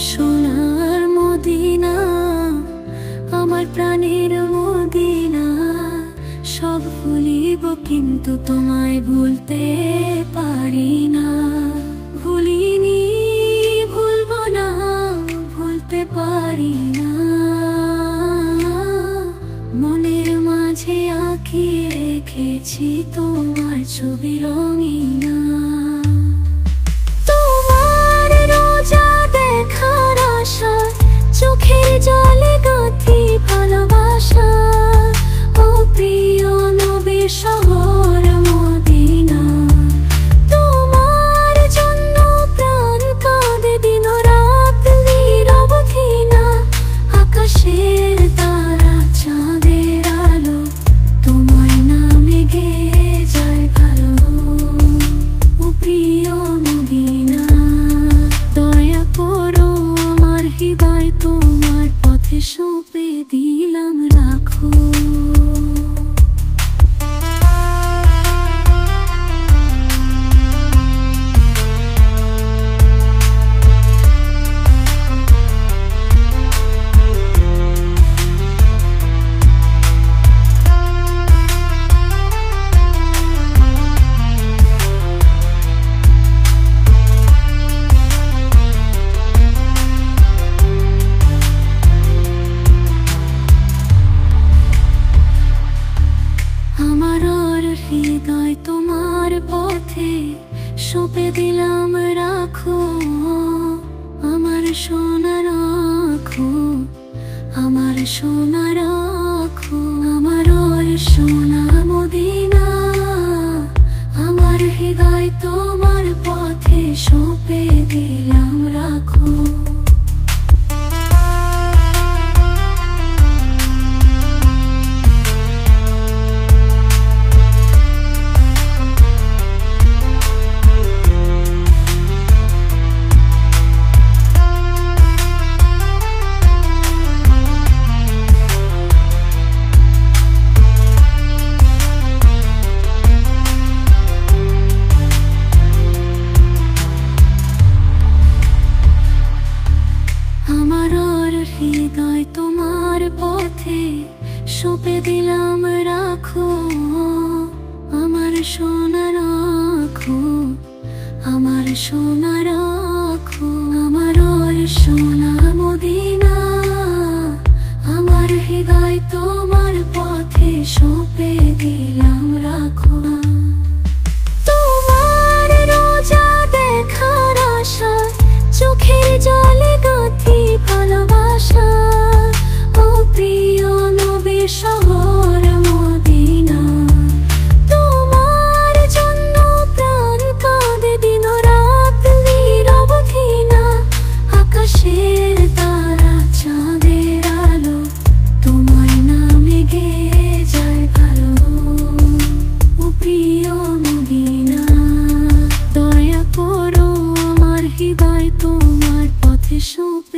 সোনার মদিনা, আমার প্রাণের মদিনা। সব ভুলিব কিন্তু তোমায় ভুলতে পারি না। ভুলিনি, ভুলব না, ভুলতে পারি না। মনের মাঝে আঁকিয়ে রেখেছি তোমার ছবি রঙিনা। তোমার রোজা দেখার আশা, চোখের জলে গাঁথি ভালোবাসা। ও প্রিয় নবীর শহর মদিনা, তোমার জন্য প্রাণ কাঁদে দিন রাত নিরবধি না। আকাশের তারা চাঁদের আলো, তোমার নামে গেয়ে যায় ভালো। ও প্রিয় মদিনা, দয়া করো আমার হৃদয় তোমার পথে সঁপে দিলাম, রাখো। আমার হৃদয় তোমার পথে সঁপে দিলাম, রাখো। আমার সোনা রাখো, আমার সোনা রাখো। আমার সোনা মদিনা, আমার হৃদয় তোমার পথে সঁপে দিলাম, রাখো। আমার হৃদয় তোমার পথে সঁপে দিলাম, রাখো। আমার সোনা রাখো, আমার সোনা রাখো। আমার সোনা মদিনা, আমার হৃদয় তোমার পথে সঁপে দিলাম, রাখো। তোমার রোজা দেখার আশা, চোখের জলে গাঁথি ভালোবাসা। ও প্রিয় নবীর শহর মদিনা, তোমার জন্য প্রাণ কাঁদে দিন রাত নিরবধি না। আকাশের তারা চাঁদের আলো, তোমার নামে গেয়ে যায় ভালো। ও প্রিয় মদিনা, দয়া করো আমার হৃদয় তোমার পথে সঁপে